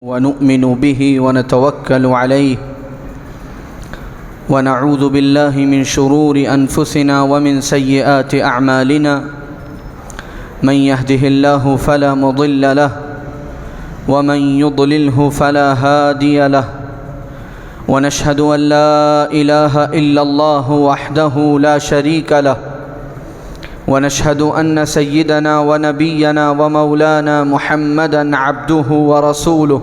ونؤمن به ونتوكل عليه ونعوذ بالله من شرور أنفسنا ومن سيئات أعمالنا من يهده الله فلا مضل له ومن يضلله فلا هادي له ونشهد أن لا إله إلا الله وحده لا شريك له ونشهد أن سيدنا ونبينا ومولانا محمدًا عبده ورسوله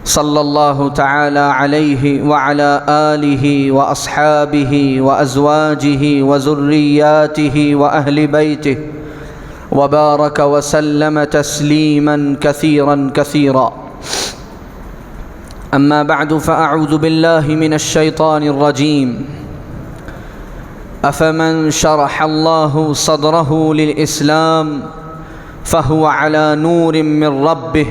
صلى الله تعالى عليه وعلى آله وأصحابه وأزواجه وذرياته وأهل بيته وبارك وسلم تسليماً كثيراً كثيراً. أما بعد فأعوذ بالله من الشيطان الرجيم. أفمن شرح الله صدره للإسلام فهو على نور من ربه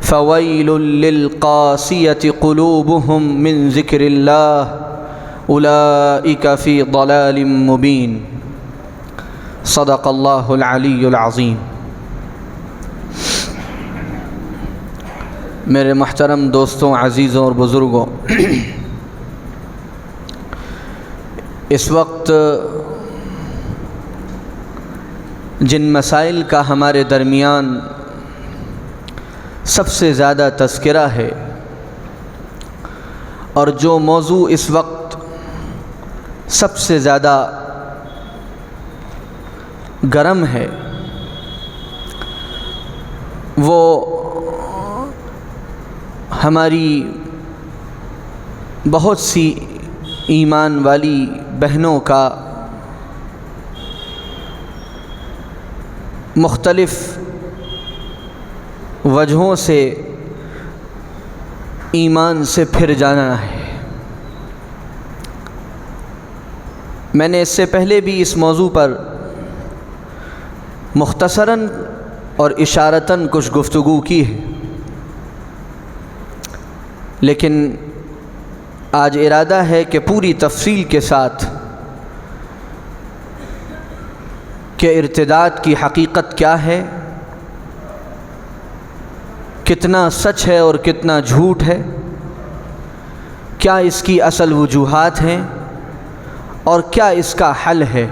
فويل للقاسية قلوبهم من ذكر الله أولئك في ضلال مبين. صدق الله العلی العظیم. میرے محترم دوستوں، عزیزوں اور بزرگوں، اس وقت جن مسائل کا ہمارے درمیان سب سے زیادہ تذکرہ ہے اور جو موضوع اس وقت سب سے زیادہ گرم ہے وہ ہماری بہت سی ایمان والی بہنوں کا مختلف وجہوں سے ایمان سے پھر جانا ہے. میں نے اس سے پہلے بھی اس موضوع پر مختصراً اور اشارتاً کچھ گفتگو کی ہے، لیکن آج ارادہ ہے کہ پوری تفصیل کے ساتھ کہ ارتداد کی حقیقت کیا ہے، کتنا سچ ہے اور کتنا جھوٹ ہے، کیا اس کی اصل وجوہات ہیں اور کیا اس کا حل ہے.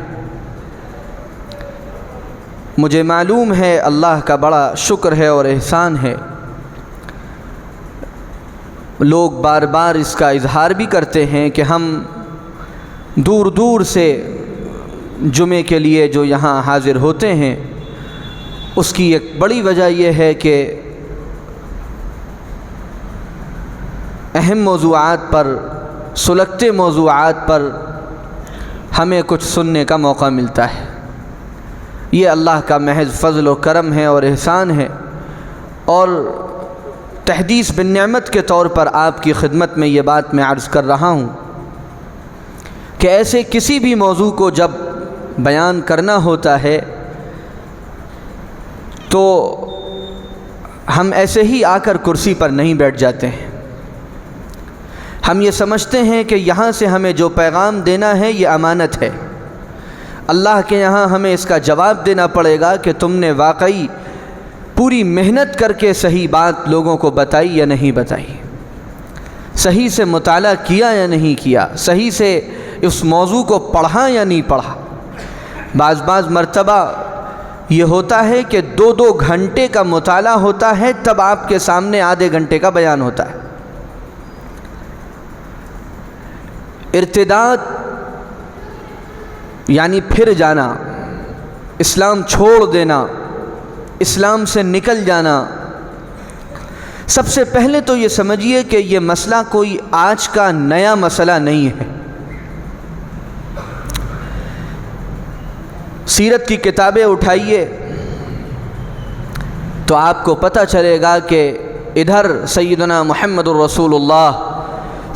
مجھے معلوم ہے اللہ کا بڑا شکر ہے اور احسان ہے، لوگ بار بار اس کا اظہار بھی کرتے ہیں کہ ہم دور دور سے جمعے کے لیے جو یہاں حاضر ہوتے ہیں، اس کی ایک بڑی وجہ یہ ہے کہ اہم موضوعات پر، سلگتے موضوعات پر ہمیں کچھ سننے کا موقع ملتا ہے. یہ اللہ کا محض فضل و کرم ہے اور احسان ہے، اور تحدیث بالنعمت کے طور پر آپ کی خدمت میں یہ بات میں عرض کر رہا ہوں کہ ایسے کسی بھی موضوع کو جب بیان کرنا ہوتا ہے تو ہم ایسے ہی آ کر کرسی پر نہیں بیٹھ جاتے ہیں. ہم یہ سمجھتے ہیں کہ یہاں سے ہمیں جو پیغام دینا ہے یہ امانت ہے، اللہ کے یہاں ہمیں اس کا جواب دینا پڑے گا کہ تم نے واقعی پوری محنت کر کے صحیح بات لوگوں کو بتائی یا نہیں بتائی، صحیح سے مطالعہ کیا یا نہیں کیا، صحیح سے اس موضوع کو پڑھا یا نہیں پڑھا. بعض مرتبہ یہ ہوتا ہے کہ 2 گھنٹے کا مطالعہ ہوتا ہے، تب آپ کے سامنے آدھے گھنٹے کا بیان ہوتا ہے. ارتداد یعنی پھر جانا، اسلام چھوڑ دینا، اسلام سے نکل جانا. سب سے پہلے تو یہ سمجھیے کہ یہ مسئلہ کوئی آج کا نیا مسئلہ نہیں ہے. سیرت کی کتابیں اٹھائیے تو آپ کو پتہ چلے گا کہ ادھر سیدنا محمد الرسول اللہ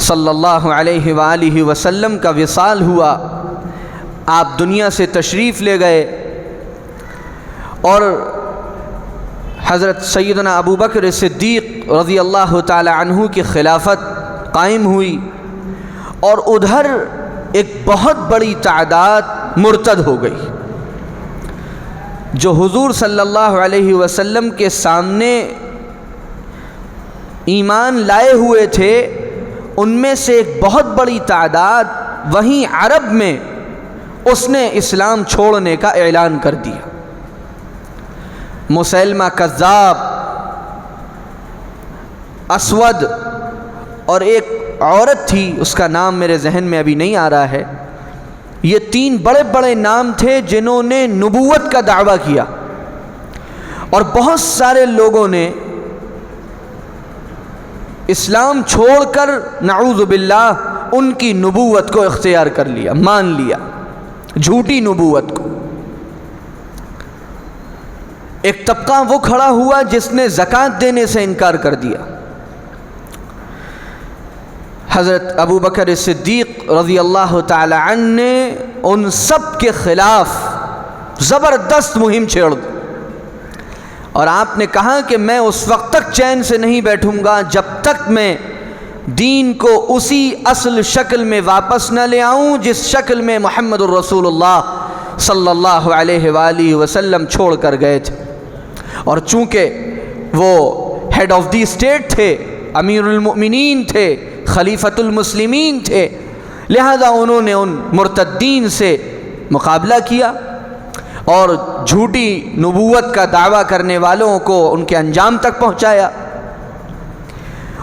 صلی اللہ علیہ وآلہ وسلم کا وصال ہوا، آپ دنیا سے تشریف لے گئے، اور حضرت سیدنا ابو بکر صدیق رضی اللہ تعالی عنہ کی خلافت قائم ہوئی، اور ادھر ایک بہت بڑی تعداد مرتد ہو گئی. جو حضور صلی اللہ علیہ وسلم کے سامنے ایمان لائے ہوئے تھے ان میں سے ایک بہت بڑی تعداد وہیں عرب میں اس نے اسلام چھوڑنے کا اعلان کر دیا۔ مسیلمہ کذاب، اسود، اور ایک عورت تھی، اس کا نام میرے ذہن میں ابھی نہیں آ رہا ہے۔ یہ 3 بڑے بڑے نام تھے جنہوں نے نبوت کا دعویٰ کیا، اور بہت سارے لوگوں نے اسلام چھوڑ کر نعوذ باللہ ان کی نبوت کو اختیار کر لیا، مان لیا، جھوٹی نبوت کو۔ ایک طبقہ وہ کھڑا ہوا جس نے زکوٰۃ دینے سے انکار کر دیا۔ حضرت ابو بکر صدیق رضی اللہ تعالی عنہ نے ان سب کے خلاف زبردست مہم چھیڑ دی، اور آپ نے کہا کہ میں اس وقت تک چین سے نہیں بیٹھوں گا جب تک میں دین کو اسی اصل شکل میں واپس نہ لے آؤں جس شکل میں محمد الرسول اللہ صلی اللہ علیہ وآلہ وسلم چھوڑ کر گئے تھے۔ اور چونکہ وہ ہیڈ آف دی اسٹیٹ تھے، امیر المؤمنین تھے، خلیفۃ المسلمین تھے، لہذا انہوں نے ان مرتدین سے مقابلہ کیا اور جھوٹی نبوت کا دعویٰ کرنے والوں کو ان کے انجام تک پہنچایا۔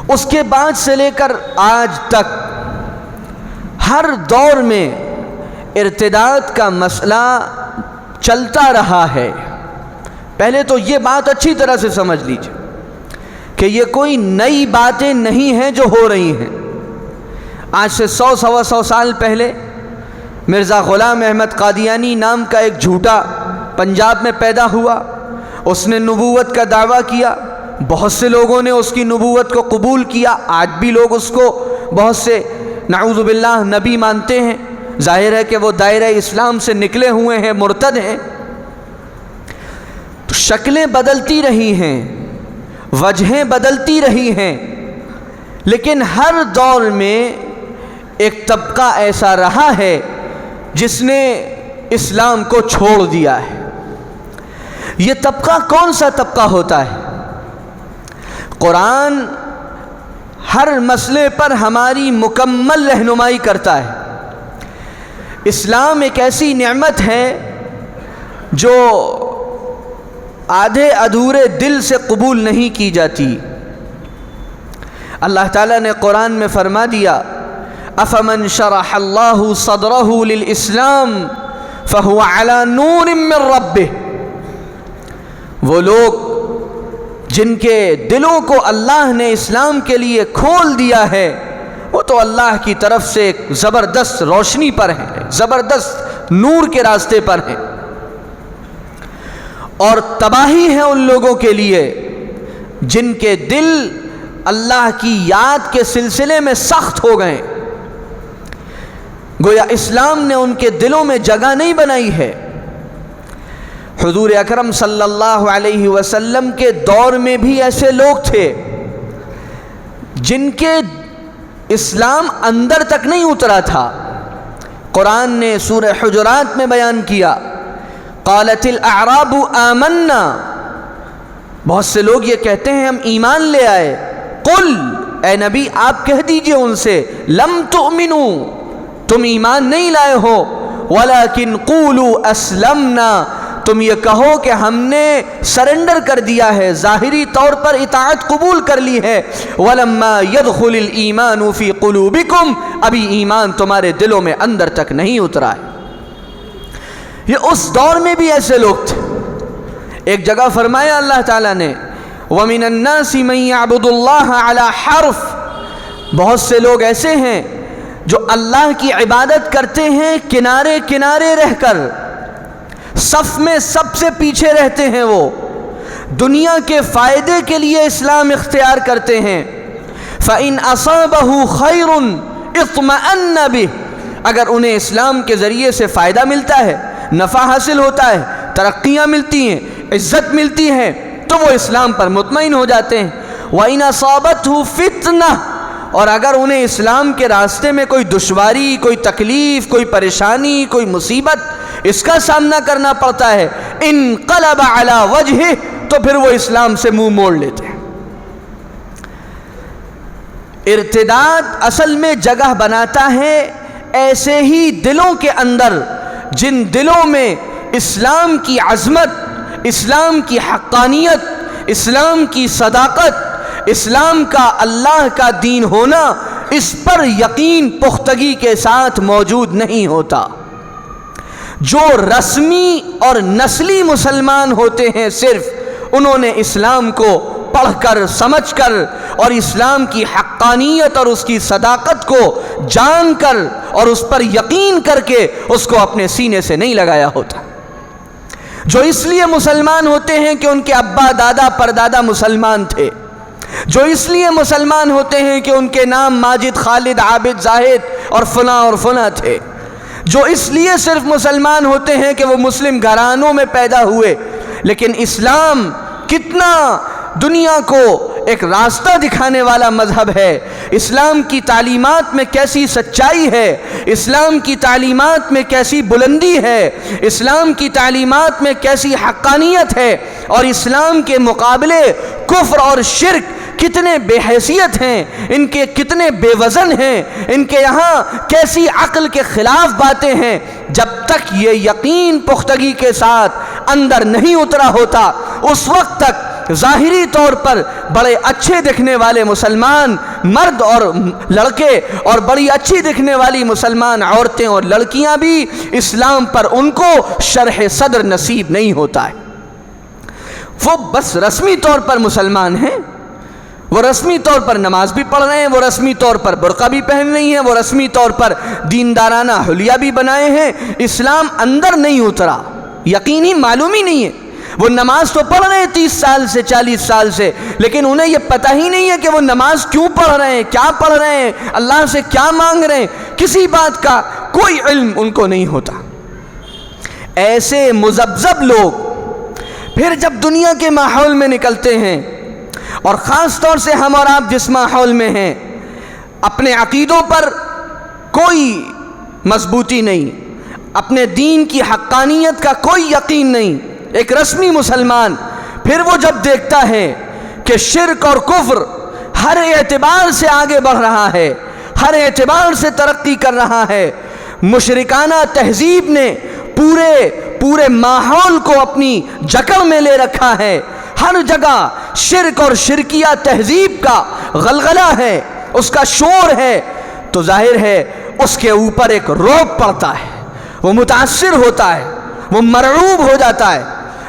اس کے بعد سے لے کر آج تک ہر دور میں ارتداد کا مسئلہ چلتا رہا ہے۔ پہلے تو یہ بات اچھی طرح سے سمجھ لیجیے کہ یہ کوئی نئی باتیں نہیں ہیں جو ہو رہی ہیں۔ آج سے 100-125 سال پہلے مرزا غلام احمد قادیانی نام کا ایک جھوٹا پنجاب میں پیدا ہوا، اس نے نبوت کا دعویٰ کیا، بہت سے لوگوں نے اس کی نبوت کو قبول کیا، آج بھی لوگ اس کو بہت سے نعوذ باللہ نبی مانتے ہیں۔ ظاہر ہے کہ وہ دائرہ اسلام سے نکلے ہوئے ہیں، مرتد ہیں۔ تو شکلیں بدلتی رہی ہیں، وجہیں بدلتی رہی ہیں، لیکن ہر دور میں ایک طبقہ ایسا رہا ہے جس نے اسلام کو چھوڑ دیا ہے۔ یہ طبقہ کون سا طبقہ ہوتا ہے؟ قرآن ہر مسئلے پر ہماری مکمل رہنمائی کرتا ہے۔ اسلام ایک ایسی نعمت ہے جو آدھے ادھورے دل سے قبول نہیں کی جاتی۔ اللہ تعالیٰ نے قرآن میں فرما دیا افمن شرح اللہ صدرہ للاسلام فہو علی نور من ربہ، وہ لوگ جن کے دلوں کو اللہ نے اسلام کے لیے کھول دیا ہے وہ تو اللہ کی طرف سے ایک زبردست روشنی پر ہیں، زبردست نور کے راستے پر ہیں، اور تباہی ہے ان لوگوں کے لیے جن کے دل اللہ کی یاد کے سلسلے میں سخت ہو گئے۔ گویا اسلام نے ان کے دلوں میں جگہ نہیں بنائی ہے۔ حضور اکرم صلی اللہ علیہ وسلم کے دور میں بھی ایسے لوگ تھے جن کے اسلام اندر تک نہیں اترا تھا۔ قرآن نے سورہ حجرات میں بیان کیا قالت الاعراب آمنا، بہت سے لوگ یہ کہتے ہیں ہم ایمان لے آئے۔ قل، اے نبی آپ کہہ دیجئے ان سے لم تؤمنوا، تم ایمان نہیں لائے ہو، ولکن قولوا اسلمنا، تم یہ کہو کہ ہم نے سرنڈر کر دیا ہے، ظاہری طور پر اطاعت قبول کر لی ہے۔ ولما يدخل الایمان فی قلوبکم، ابھی ایمان تمہارے دلوں میں اندر تک نہیں اترا ہے۔ یہ اس دور میں بھی ایسے لوگ تھے۔ ایک جگہ فرمایا اللہ تعالیٰ نے وَمِنَ النَّاسِ مَن يَعْبُدُ اللَّهَ عَلَى حَرْفٍ، بہت سے لوگ ایسے ہیں جو اللہ کی عبادت کرتے ہیں کنارے کنارے رہ کر، صف میں سب سے پیچھے رہتے ہیں، وہ دنیا کے فائدے کے لیے اسلام اختیار کرتے ہیں۔ فَإِنْ أَصَابَهُ خَيْرٌ اطْمَأَنَّ بِهِ، اگر انہیں اسلام کے ذریعے سے فائدہ ملتا ہے، نفع حاصل ہوتا ہے، ترقیاں ملتی ہیں، عزت ملتی ہے، تو وہ اسلام پر مطمئن ہو جاتے ہیں۔ وَإِنْ أَصَابَتْهُ فِتْنَةٌ، اور اگر انہیں اسلام کے راستے میں کوئی دشواری، کوئی تکلیف، کوئی پریشانی، کوئی مصیبت، اس کا سامنا کرنا پڑتا ہے، انقلب علی وجہہ، تو پھر وہ اسلام سے منہ موڑ لیتے ہیں۔ ارتداد اصل میں جگہ بناتا ہے ایسے ہی دلوں کے اندر جن دلوں میں اسلام کی عظمت، اسلام کی حقانیت، اسلام کی صداقت، اسلام کا اللہ کا دین ہونا، اس پر یقین پختگی کے ساتھ موجود نہیں ہوتا۔ جو رسمی اور نسلی مسلمان ہوتے ہیں، صرف انہوں نے اسلام کو پڑھ کر، سمجھ کر اور اسلام کی حقانیت اور اس کی صداقت کو جان کر اور اس پر یقین کر کے اس کو اپنے سینے سے نہیں لگایا ہوتا۔ جو اس لیے مسلمان ہوتے ہیں کہ ان کے ابا، دادا، پردادا مسلمان تھے، جو اس لیے مسلمان ہوتے ہیں کہ ان کے نام ماجد، خالد، عابد، زاہد اور فلاں تھے، جو اس لیے صرف مسلمان ہوتے ہیں کہ وہ مسلم گھرانوں میں پیدا ہوئے، لیکن اسلام کتنا دنیا کو ایک راستہ دکھانے والا مذہب ہے، اسلام کی تعلیمات میں کیسی سچائی ہے، اسلام کی تعلیمات میں کیسی بلندی ہے، اسلام کی تعلیمات میں کیسی حقانیت ہے، اور اسلام کے مقابلے کفر اور شرک کتنے بے حیثیت ہیں، ان کے کتنے بے وزن ہیں، ان کے یہاں کیسی عقل کے خلاف باتیں ہیں۔ جب تک یہ یقین پختگی کے ساتھ اندر نہیں اترا ہوتا، اس وقت تک ظاہری طور پر بڑے اچھے دکھنے والے مسلمان مرد اور لڑکے اور بڑی اچھی دکھنے والی مسلمان عورتیں اور لڑکیاں بھی اسلام پر ان کو شرح صدر نصیب نہیں ہوتا ہے۔ وہ بس رسمی طور پر مسلمان ہیں، وہ رسمی طور پر نماز بھی پڑھ رہے ہیں، وہ رسمی طور پر برقع بھی پہن رہی ہیں، وہ رسمی طور پر دیندارانہ حلیہ بھی بنائے ہیں، اسلام اندر نہیں اترا، یقینی معلوم ہی نہیں ہے۔ وہ نماز تو پڑھ رہے ہیں 30 سال سے، 40 سال سے، لیکن انہیں یہ پتہ ہی نہیں ہے کہ وہ نماز کیوں پڑھ رہے ہیں، کیا پڑھ رہے ہیں، اللہ سے کیا مانگ رہے ہیں، کسی بات کا کوئی علم ان کو نہیں ہوتا۔ ایسے مذبذب لوگ پھر جب دنیا کے ماحول میں نکلتے ہیں، اور خاص طور سے ہم اور آپ جس ماحول میں ہیں، اپنے عقیدوں پر کوئی مضبوطی نہیں، اپنے دین کی حقانیت کا کوئی یقین نہیں، ایک رسمی مسلمان پھر وہ جب دیکھتا ہے کہ شرک اور کفر ہر اعتبار سے آگے بڑھ رہا ہے، ہر اعتبار سے ترقی کر رہا ہے، مشرکانہ تہذیب نے پورے ماحول کو اپنی جکڑ میں لے رکھا ہے، ہر جگہ شرک اور شرکیہ تہذیب کا غلغلہ ہے، اس کا شور ہے، تو ظاہر ہے اس کے اوپر ایک رعب پڑتا ہے، وہ متاثر ہوتا ہے، وہ مرعوب ہو جاتا ہے،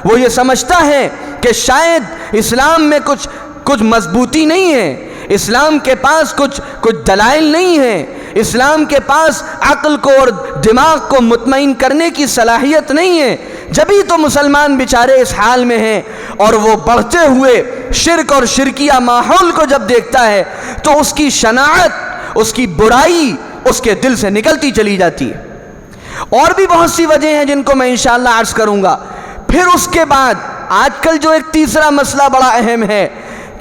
وہ یہ سمجھتا ہے کہ شاید اسلام میں کچھ مضبوطی نہیں ہے، اسلام کے پاس کچھ دلائل نہیں ہیں، اسلام کے پاس عقل کو اور دماغ کو مطمئن کرنے کی صلاحیت نہیں ہے۔ جبھی تو مسلمان بیچارے اس حال میں ہیں، اور وہ بڑھتے ہوئے شرک اور شرکیہ ماحول کو جب دیکھتا ہے تو اس کی شناعت، اس کی برائی اس کے دل سے نکلتی چلی جاتی ہے۔ اور بھی بہت سی وجہ ہیں جن کو میں انشاءاللہ عرض کروں گا۔ پھر اس کے بعد آج کل جو ایک تیسرا مسئلہ بڑا اہم ہے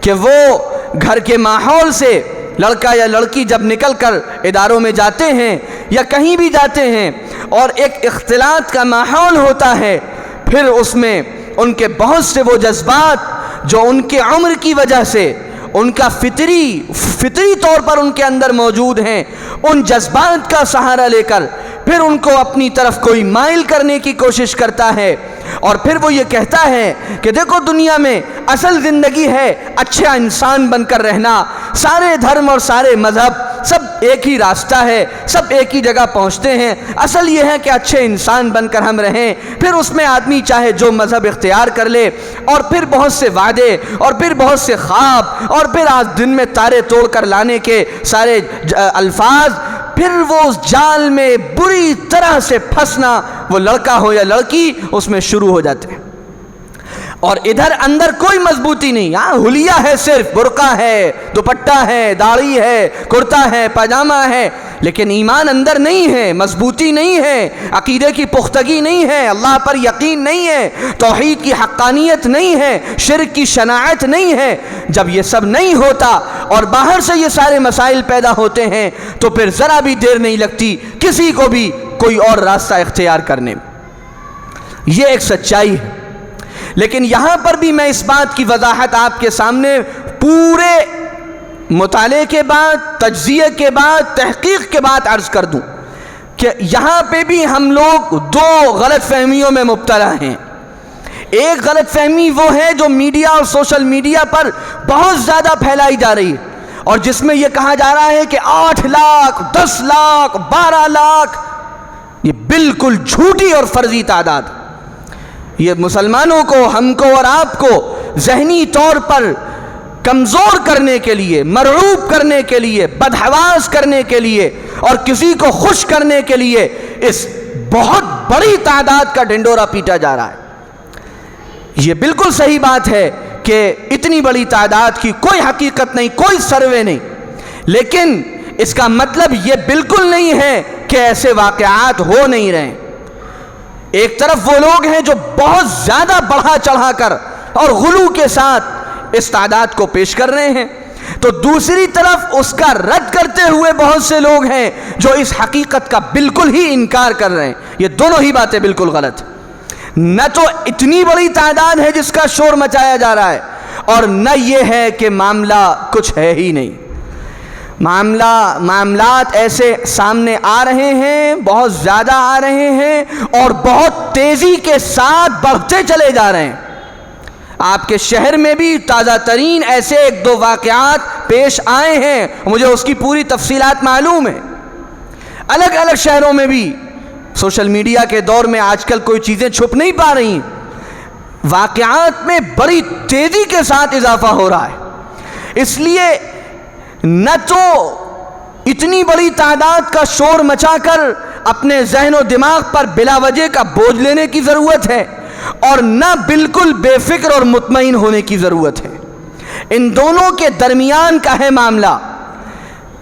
کہ وہ گھر کے ماحول سے لڑکا یا لڑکی جب نکل کر اداروں میں جاتے ہیں یا کہیں بھی جاتے ہیں اور ایک اختلاط کا ماحول ہوتا ہے، پھر اس میں ان کے بہت سے وہ جذبات جو ان کے عمر کی وجہ سے ان کا فطری طور پر ان کے اندر موجود ہیں، ان جذبات کا سہارا لے کر پھر ان کو اپنی طرف کوئی مائل کرنے کی کوشش کرتا ہے، اور پھر وہ یہ کہتا ہے کہ دیکھو دنیا میں اصل زندگی ہے اچھا انسان بن کر رہنا، سارے دھرم اور سارے مذہب سب ایک ہی راستہ ہے، سب ایک ہی جگہ پہنچتے ہیں، اصل یہ ہے کہ اچھے انسان بن کر ہم رہیں۔ پھر اس میں آدمی چاہے جو مذہب اختیار کر لے، اور پھر بہت سے وعدے اور پھر بہت سے خواب اور پھر آج دن میں تارے توڑ کر لانے کے سارے الفاظ، پھر وہ اس جال میں بری طرح سے پھنسنا، وہ لڑکا ہو یا لڑکی اس میں شروع ہو جاتے ہیں، اور ادھر اندر کوئی مضبوطی نہیں، ہاں حلیہ ہے، صرف برقع ہے، دوپٹہ ہے، داڑھی ہے، کرتا ہے، پاجامہ ہے، لیکن ایمان اندر نہیں ہے، مضبوطی نہیں ہے، عقیدے کی پختگی نہیں ہے، اللہ پر یقین نہیں ہے، توحید کی حقانیت نہیں ہے، شرک کی شناعت نہیں ہے۔ جب یہ سب نہیں ہوتا اور باہر سے یہ سارے مسائل پیدا ہوتے ہیں تو پھر ذرا بھی دیر نہیں لگتی کسی کو بھی کوئی اور راستہ اختیار کرنے میں۔ یہ ایک سچائی ہے، لیکن یہاں پر بھی میں اس بات کی وضاحت آپ کے سامنے پورے مطالعے کے بعد، تجزیے کے بعد، تحقیق کے بعد عرض کر دوں کہ یہاں پہ بھی ہم لوگ دو غلط فہمیوں میں مبتلا ہیں۔ ایک غلط فہمی وہ ہے جو میڈیا اور سوشل میڈیا پر بہت زیادہ پھیلائی جا رہی ہے، اور جس میں یہ کہا جا رہا ہے کہ 8 لاکھ، 10 لاکھ، 12 لاکھ، یہ بالکل جھوٹی اور فرضی تعداد۔ یہ مسلمانوں کو، ہم کو اور آپ کو ذہنی طور پر کمزور کرنے کے لیے، مرعوب کرنے کے لیے، بدحواس کرنے کے لیے اور کسی کو خوش کرنے کے لیے اس بہت بڑی تعداد کا ڈھنڈورا پیٹا جا رہا ہے۔ یہ بالکل صحیح بات ہے کہ اتنی بڑی تعداد کی کوئی حقیقت نہیں، کوئی سروے نہیں، لیکن اس کا مطلب یہ بالکل نہیں ہے کہ ایسے واقعات ہو نہیں رہے۔ ایک طرف وہ لوگ ہیں جو بہت زیادہ بڑھا چڑھا کر اور غلو کے ساتھ اس تعداد کو پیش کر رہے ہیں، تو دوسری طرف اس کا رد کرتے ہوئے بہت سے لوگ ہیں جو اس حقیقت کا بالکل ہی انکار کر رہے ہیں۔ یہ دونوں ہی باتیں بالکل غلط ہیں۔ نہ تو اتنی بڑی تعداد ہے جس کا شور مچایا جا رہا ہے، اور نہ یہ ہے کہ معاملہ کچھ ہے ہی نہیں۔ معاملات ایسے سامنے آ رہے ہیں، بہت زیادہ آ رہے ہیں، اور بہت تیزی کے ساتھ بڑھتے چلے جا رہے ہیں۔ آپ کے شہر میں بھی تازہ ترین ایسے 1-2 واقعات پیش آئے ہیں، مجھے اس کی پوری تفصیلات معلوم ہیں۔ الگ الگ شہروں میں بھی سوشل میڈیا کے دور میں آج کل کوئی چیزیں چھپ نہیں پا رہی ہیں، واقعات میں بڑی تیزی کے ساتھ اضافہ ہو رہا ہے۔ اس لیے نہ تو اتنی بڑی تعداد کا شور مچا کر اپنے ذہن و دماغ پر بلا وجہ کا بوجھ لینے کی ضرورت ہے، اور نہ بالکل بے فکر اور مطمئن ہونے کی ضرورت ہے۔ ان دونوں کے درمیان کا ہے معاملہ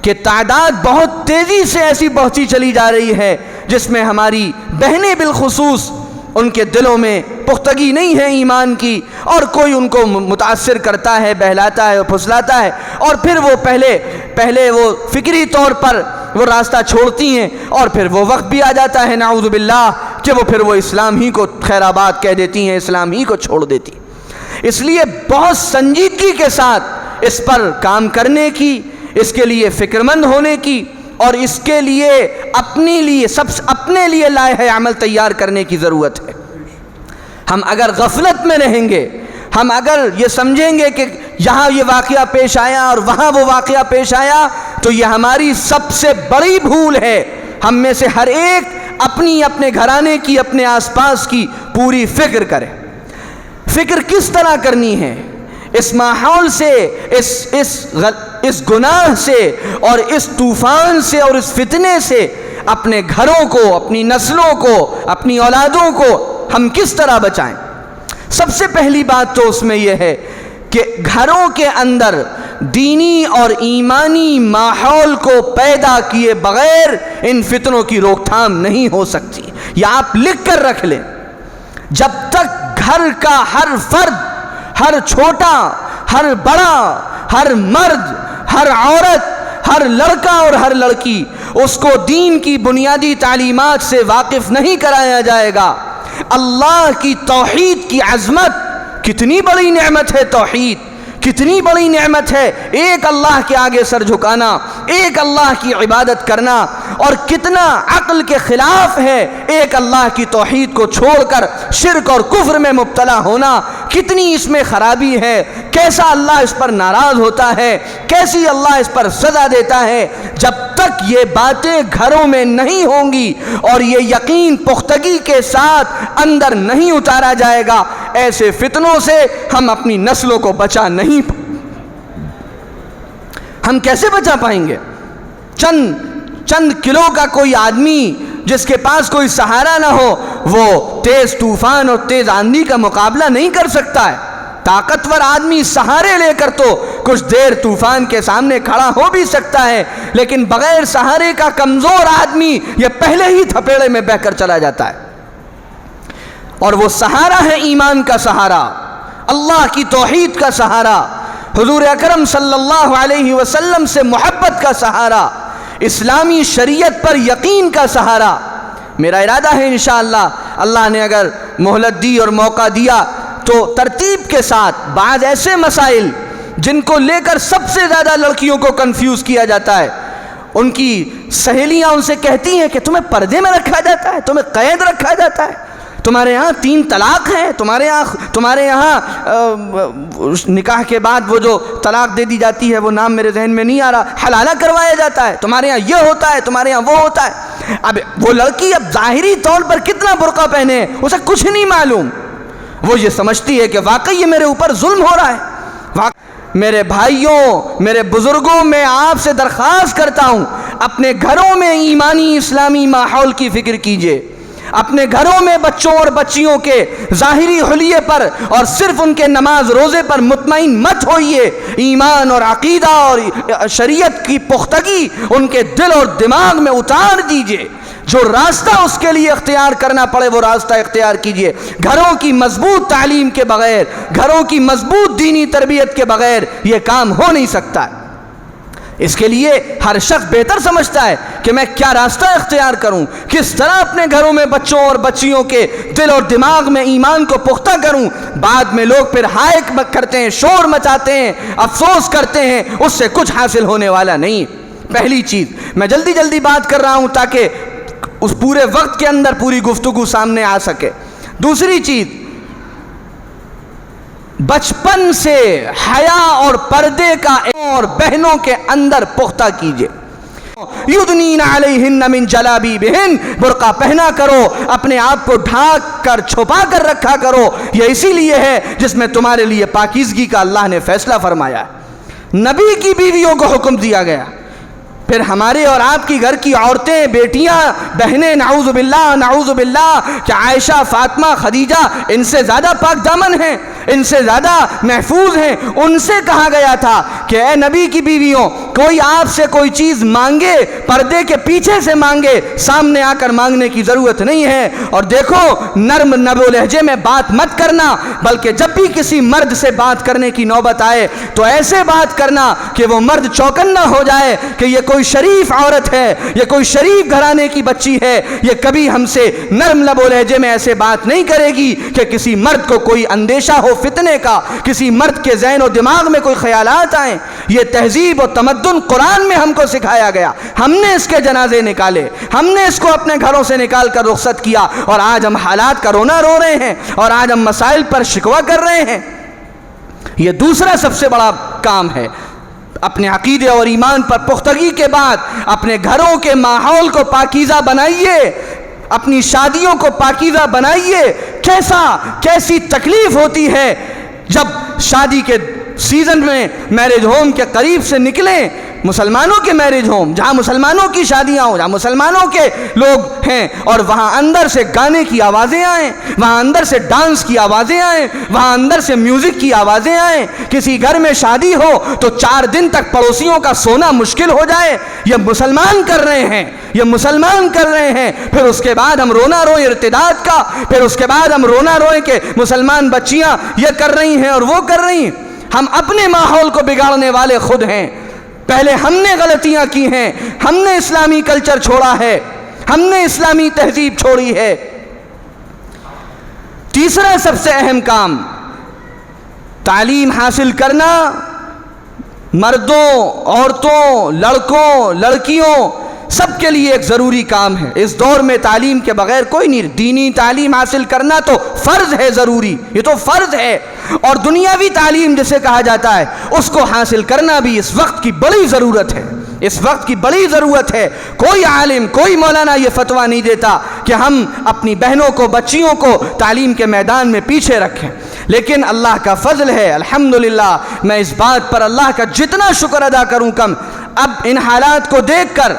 کہ تعداد بہت تیزی سے ایسی بڑھتی چلی جا رہی ہے جس میں ہماری بہنیں بالخصوص ان کے دلوں میں پختگی نہیں ہے ایمان کی، اور کوئی ان کو متاثر کرتا ہے، بہلاتا ہے اور پھسلاتا ہے، اور پھر وہ پہلے وہ فکری طور پر وہ راستہ چھوڑتی ہیں، اور پھر وہ وقت بھی آ جاتا ہے نعوذ باللہ کہ وہ پھر وہ اسلام ہی کو خیر آباد کہہ دیتی ہیں، اسلام ہی کو چھوڑ دیتی۔ اس لیے بہت سنجیدگی کے ساتھ اس پر کام کرنے کی، اس کے لیے فکر مند ہونے کی، اور اس کے لیے اپنے لیے لائحہ عمل تیار کرنے کی ضرورت ہے۔ ہم اگر غفلت میں رہیں گے، ہم اگر یہ سمجھیں گے کہ یہاں یہ واقعہ پیش آیا اور وہاں وہ واقعہ پیش آیا، تو یہ ہماری سب سے بڑی بھول ہے۔ ہم میں سے ہر ایک اپنے گھرانے کی، اپنے آس پاس کی پوری فکر کرے۔ فکر کس طرح کرنی ہے؟ اس ماحول سے، اس گناہ سے اور اس طوفان سے اور اس فتنے سے اپنے گھروں کو، اپنی نسلوں کو، اپنی اولادوں کو ہم کس طرح بچائیں؟ سب سے پہلی بات تو اس میں یہ ہے کہ گھروں کے اندر دینی اور ایمانی ماحول کو پیدا کیے بغیر ان فتنوں کی روک تھام نہیں ہو سکتی۔ یہ آپ لکھ کر رکھ لیں، جب تک گھر کا ہر فرد، ہر چھوٹا، ہر بڑا، ہر مرد، ہر عورت، ہر لڑکا اور ہر لڑکی اس کو دین کی بنیادی تعلیمات سے واقف نہیں کرایا جائے گا، اللہ کی توحید کی عظمت، کتنی بڑی نعمت ہے توحید، کتنی بڑی نعمت ہے ایک اللہ کے آگے سر جھکانا، ایک اللہ کی عبادت کرنا، اور کتنا عقل کے خلاف ہے ایک اللہ کی توحید کو چھوڑ کر شرک اور کفر میں مبتلا ہونا، کتنی اس میں خرابی ہے، کیسا اللہ اس پر ناراض ہوتا ہے، کیسی اللہ اس پر سزا دیتا ہے۔ جب تک یہ باتیں گھروں میں نہیں ہوں گی اور یہ یقین پختگی کے ساتھ اندر نہیں اتارا جائے گا، ایسے فتنوں سے ہم اپنی نسلوں کو بچا نہیں، ہم کیسے بچا پائیں گے؟ چند کلو کا کوئی آدمی جس کے پاس کوئی سہارا نہ ہو، وہ تیز طوفان اور تیز آندھی کا مقابلہ نہیں کر سکتا ہے۔ طاقتور آدمی سہارے لے کر تو کچھ دیر طوفان کے سامنے کھڑا ہو بھی سکتا ہے، لیکن بغیر سہارے کا کمزور آدمی یہ پہلے ہی تھپیڑے میں بہہ کر چلا جاتا ہے۔ اور وہ سہارا ہے ایمان کا سہارا، اللہ کی توحید کا سہارا، حضور اکرم صلی اللہ علیہ وسلم سے محبت کا سہارا، اسلامی شریعت پر یقین کا سہارا۔ میرا ارادہ ہے انشاءاللہ اللہ نے اگر مہلت دی اور موقع دیا تو ترتیب کے ساتھ بعض ایسے مسائل جن کو لے کر سب سے زیادہ لڑکیوں کو کنفیوز کیا جاتا ہے، ان کی سہیلیاں ان سے کہتی ہیں کہ تمہیں پردے میں رکھا جاتا ہے، تمہیں قید رکھا جاتا ہے، تمہارے یہاں 3 طلاق ہیں، تمہارے یہاں نکاح کے بعد وہ جو طلاق دے دی جاتی ہے وہ نام میرے ذہن میں نہیں آ رہا، حلالہ کروایا جاتا ہے، تمہارے یہاں یہ ہوتا ہے، تمہارے یہاں وہ ہوتا ہے۔ اب وہ لڑکی اب ظاہری طور پر کتنا برقع پہنے، اسے کچھ نہیں معلوم، وہ یہ سمجھتی ہے کہ واقعی یہ میرے اوپر ظلم ہو رہا ہے۔ میرے بھائیوں، میرے بزرگوں، میں آپ سے درخواست کرتا ہوں اپنے گھروں میں ایمانی اسلامی ماحول کی فکر کیجیے، اپنے گھروں میں بچوں اور بچیوں کے ظاہری حلیے پر اور صرف ان کے نماز روزے پر مطمئن مت ہوئیے، ایمان اور عقیدہ اور شریعت کی پختگی ان کے دل اور دماغ میں اتار دیجیے، جو راستہ اس کے لیے اختیار کرنا پڑے وہ راستہ اختیار کیجیے۔ گھروں کی مضبوط تعلیم کے بغیر، گھروں کی مضبوط دینی تربیت کے بغیر یہ کام ہو نہیں سکتا ہے۔ اس کے لیے ہر شخص بہتر سمجھتا ہے کہ میں کیا راستہ اختیار کروں، کس طرح اپنے گھروں میں بچوں اور بچیوں کے دل اور دماغ میں ایمان کو پختہ کروں۔ بعد میں لوگ پھر ہائیک کرتے ہیں، شور مچاتے ہیں، افسوس کرتے ہیں، اس سے کچھ حاصل ہونے والا نہیں۔ پہلی چیز، میں جلدی بات کر رہا ہوں تاکہ اس پورے وقت کے اندر پوری گفتگو سامنے آ سکے۔ دوسری چیز، بچپن سے حیا اور پردے کا اور بہنوں کے اندر پختہ کیجئے۔ یدنین علیہن من جلابیبہن، برقع پہنا کرو، اپنے آپ کو ڈھانک کر چھپا کر رکھا کرو، یہ اسی لیے ہے جس میں تمہارے لیے پاکیزگی کا اللہ نے فیصلہ فرمایا ہے، نبی کی بیویوں کو حکم دیا گیا۔ پھر ہمارے اور آپ کی گھر کی عورتیں، بیٹیاں، بہنیں، نعوذ باللہ کہ عائشہ، فاطمہ، خدیجہ ان سے زیادہ پاک دامن ہیں، ان سے زیادہ محفوظ ہیں، ان سے کہا گیا تھا کہ اے نبی کی بیویوں، کوئی آپ سے کوئی چیز مانگے پردے کے پیچھے سے مانگے، سامنے آ کر مانگنے کی ضرورت نہیں ہے۔ اور دیکھو، نرم نبو لہجے میں بات مت کرنا، بلکہ جب بھی کسی مرد سے بات کرنے کی نوبت آئے تو ایسے بات کرنا کہ وہ مرد چوکنا ہو جائے کہ یہ کوئی شریف عورت ہے، یہ کوئی شریف گھرانے کی بچی ہے، یہ کبھی ہم سے نرم لب و لہجے میں ایسے بات نہیں کرے گی کہ کسی مرد کو کوئی اندیشہ ہو فتنے کا، کسی مرد کے ذہن و دماغ میں کوئی خیالات آئیں۔ یہ تہذیب و تمدن قرآن میں ہم کو سکھایا گیا، ہم نے اس کے جنازے نکالے، ہم نے اس کو اپنے گھروں سے نکال کر رخصت کیا، اور آج ہم حالات کا رونا رو رہے ہیں، اور آج ہم مسائل پر شکوہ کر رہے ہیں۔ یہ دوسرا سب سے بڑا کام ہے۔ اپنے عقیدے اور ایمان پر پختگی کے بعد اپنے گھروں کے ماحول کو پاکیزہ بنائیے، اپنی شادیوں کو پاکیزہ بنائیے۔ کیسی تکلیف ہوتی ہے جب شادی کے سیزن میں میرج ہوم کے قریب سے نکلیں، مسلمانوں کے میرج ہوم جہاں مسلمانوں کی شادیاں ہوں، جہاں مسلمانوں کے لوگ ہیں، اور وہاں اندر سے گانے کی آوازیں آئیں، وہاں اندر سے ڈانس کی آوازیں آئیں، وہاں اندر سے میوزک کی آوازیں آئیں۔ کسی گھر میں شادی ہو تو 4 دن تک پڑوسیوں کا سونا مشکل ہو جائے۔ یہ مسلمان کر رہے ہیں، یہ مسلمان کر رہے ہیں۔ پھر اس کے بعد ہم رونا روئیں ارتداد کا، پھر اس کے بعد ہم رونا روئیں کہ مسلمان بچیاں یہ کر رہی ہیں اور وہ کر رہی ہیں۔ ہم اپنے ماحول کو بگاڑنے والے خود ہیں۔ پہلے ہم نے غلطیاں کی ہیں، ہم نے اسلامی کلچر چھوڑا ہے، ہم نے اسلامی تہذیب چھوڑی ہے۔ تیسرا سب سے اہم کام، تعلیم حاصل کرنا مردوں، عورتوں، لڑکوں، لڑکیوں سب کے لیے ایک ضروری کام ہے۔ اس دور میں تعلیم کے بغیر کوئی نہیں۔ دینی تعلیم حاصل کرنا تو فرض ہے، ضروری، یہ تو فرض ہے۔ اور دنیاوی تعلیم جسے کہا جاتا ہے اس کو حاصل کرنا بھی اس وقت کی بڑی ضرورت ہے، اس وقت کی بڑی ضرورت ہے۔ کوئی عالم، کوئی مولانا یہ فتویٰ نہیں دیتا کہ ہم اپنی بہنوں کو، بچیوں کو تعلیم کے میدان میں پیچھے رکھیں، لیکن اللہ کا فضل ہے، الحمدللہ۔ میں اس بات پر اللہ کا جتنا شکر ادا کروں کم۔ اب ان حالات کو دیکھ کر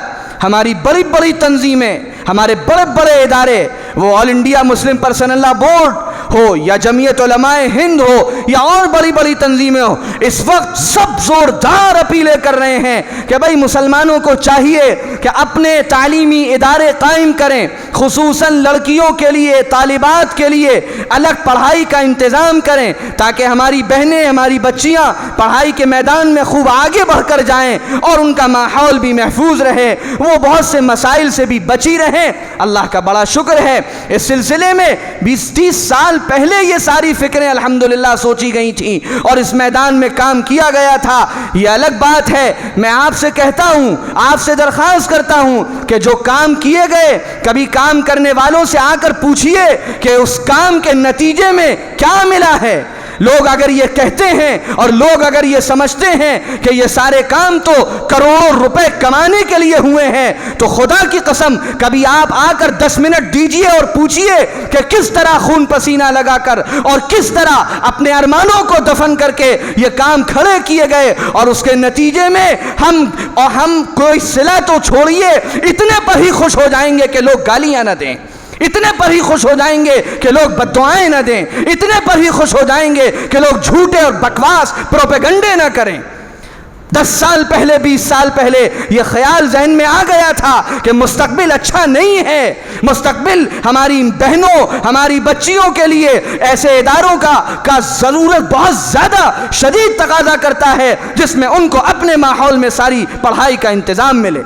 ہماری بڑی بڑی تنظیمیں، ہمارے بڑے بڑے ادارے، وہ آل انڈیا مسلم پرسنل لا بورڈ ہو یا جمعیت علماء ہند ہو یا اور بڑی بڑی تنظیمیں ہو، اس وقت سب زوردار اپیلیں کر رہے ہیں کہ بھائی مسلمانوں کو چاہیے کہ اپنے تعلیمی ادارے قائم کریں، خصوصاً لڑکیوں کے لیے، طالبات کے لیے الگ پڑھائی کا انتظام کریں تاکہ ہماری بہنیں، ہماری بچیاں پڑھائی کے میدان میں خوب آگے بڑھ کر جائیں اور ان کا ماحول بھی محفوظ رہے، وہ بہت سے مسائل سے بھی بچی رہیں۔ اللہ کا بڑا شکر ہے اس سلسلے میں 20-30 سال پہلے یہ ساری فکریں الحمدللہ سوچی گئی تھیں اور اس میدان میں کام کیا گیا تھا۔ یہ الگ بات ہے، میں آپ سے کہتا ہوں، آپ سے درخواست کرتا ہوں کہ جو کام کیے گئے، کبھی کام کرنے والوں سے آ کر پوچھئے کہ اس کام کے نتیجے میں کیا ملا ہے۔ لوگ اگر یہ کہتے ہیں اور لوگ اگر یہ سمجھتے ہیں کہ یہ سارے کام تو کروڑوں روپے کمانے کے لیے ہوئے ہیں، تو خدا کی قسم کبھی آپ آ کر 10 منٹ دیجئے اور پوچھئے کہ کس طرح خون پسینہ لگا کر اور کس طرح اپنے ارمانوں کو دفن کر کے یہ کام کھڑے کیے گئے، اور اس کے نتیجے میں ہم کوئی صلہ تو چھوڑیے، اتنے پر ہی خوش ہو جائیں گے کہ لوگ گالیاں نہ دیں، اتنے پر ہی خوش ہو جائیں گے کہ لوگ بددعائیں نہ دیں، اتنے پر ہی خوش ہو جائیں گے کہ لوگ جھوٹے اور بکواس پروپیگنڈے نہ کریں۔ 10 سال پہلے، 20 سال پہلے یہ خیال ذہن میں آ گیا تھا کہ مستقبل اچھا نہیں ہے، مستقبل ہماری بہنوں، ہماری بچیوں کے لیے ایسے اداروں کا ضرورت بہت زیادہ شدید تقاضا کرتا ہے جس میں ان کو اپنے ماحول میں ساری پڑھائی کا انتظام ملے۔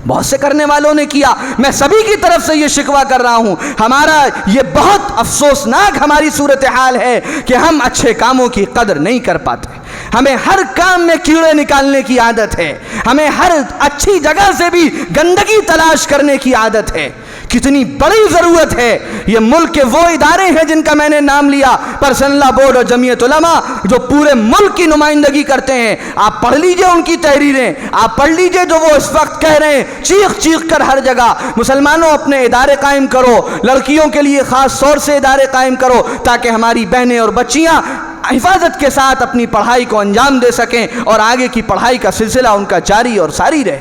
بہت سے کرنے والوں نے کیا، میں سبھی کی طرف سے یہ شکوہ کر رہا ہوں، ہمارا یہ بہت افسوسناک ہماری صورتحال ہے کہ ہم اچھے کاموں کی قدر نہیں کر پاتے۔ ہمیں ہر کام میں کیڑے نکالنے کی عادت ہے، ہمیں ہر اچھی جگہ سے بھی گندگی تلاش کرنے کی عادت ہے۔ کتنی بڑی ضرورت ہے، یہ ملک کے وہ ادارے ہیں جن کا میں نے نام لیا، پرسنل لا بورڈ اور جمعیت علماء، جو پورے ملک کی نمائندگی کرتے ہیں۔ آپ پڑھ لیجئے ان کی تحریریں، آپ پڑھ لیجئے جو وہ اس وقت کہہ رہے ہیں چیخ چیخ کر ہر جگہ، مسلمانوں اپنے ادارے قائم کرو، لڑکیوں کے لیے خاص طور سے ادارے قائم کرو تاکہ ہماری بہنیں اور بچیاں حفاظت کے ساتھ اپنی پڑھائی کو انجام دے سکیں اور آگے کی پڑھائی کا سلسلہ ان کا جاری اور ساری رہے۔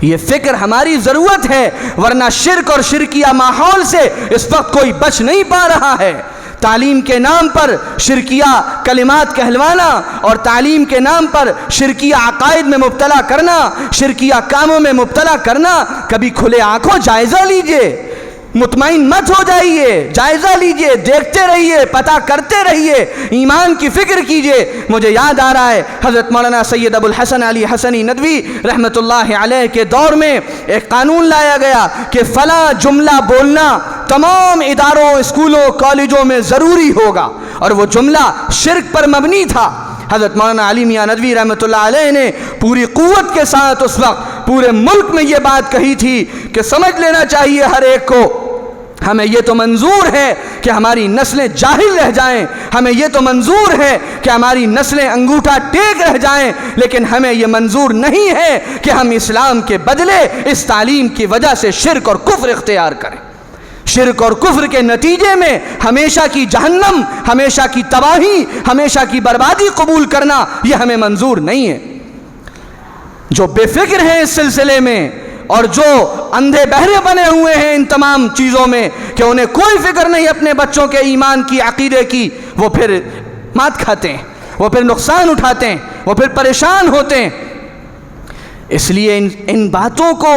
یہ فکر ہماری ضرورت ہے، ورنہ شرک اور شرکیہ ماحول سے اس وقت کوئی بچ نہیں پا رہا ہے۔ تعلیم کے نام پر شرکیہ کلمات کہلوانا اور تعلیم کے نام پر شرکیہ عقائد میں مبتلا کرنا، شرکیہ کاموں میں مبتلا کرنا، کبھی کھلے آنکھوں جائزہ لیجئے، مطمئن مت ہو جائیے، جائزہ لیجئے، دیکھتے رہیے، پتہ کرتے رہیے، ایمان کی فکر کیجئے۔ مجھے یاد آ رہا ہے حضرت مولانا سید ابو الحسن علی حسنی ندوی رحمۃ اللہ علیہ کے دور میں ایک قانون لایا گیا کہ فلاں جملہ بولنا تمام اداروں، اسکولوں، کالجوں میں ضروری ہوگا، اور وہ جملہ شرک پر مبنی تھا۔ حضرت مولانا علی میاں ندوی رحمۃ اللہ علیہ نے پوری قوت کے ساتھ اس وقت پورے ملک میں یہ بات کہی تھی کہ سمجھ لینا چاہیے ہر ایک کو، ہمیں یہ تو منظور ہے کہ ہماری نسلیں جاہل رہ جائیں، ہمیں یہ تو منظور ہے کہ ہماری نسلیں انگوٹھا ٹیک رہ جائیں، لیکن ہمیں یہ منظور نہیں ہے کہ ہم اسلام کے بدلے اس تعلیم کی وجہ سے شرک اور کفر اختیار کریں۔ شرک اور کفر کے نتیجے میں ہمیشہ کی جہنم، ہمیشہ کی تباہی، ہمیشہ کی بربادی قبول کرنا یہ ہمیں منظور نہیں ہے۔ جو بے فکر ہیں اس سلسلے میں اور جو اندھے بہرے بنے ہوئے ہیں ان تمام چیزوں میں کہ انہیں کوئی فکر نہیں اپنے بچوں کے ایمان کی، عقیدے کی، وہ پھر مات کھاتے ہیں، وہ پھر نقصان اٹھاتے ہیں، وہ پھر پریشان ہوتے ہیں۔ اس لیے ان باتوں کو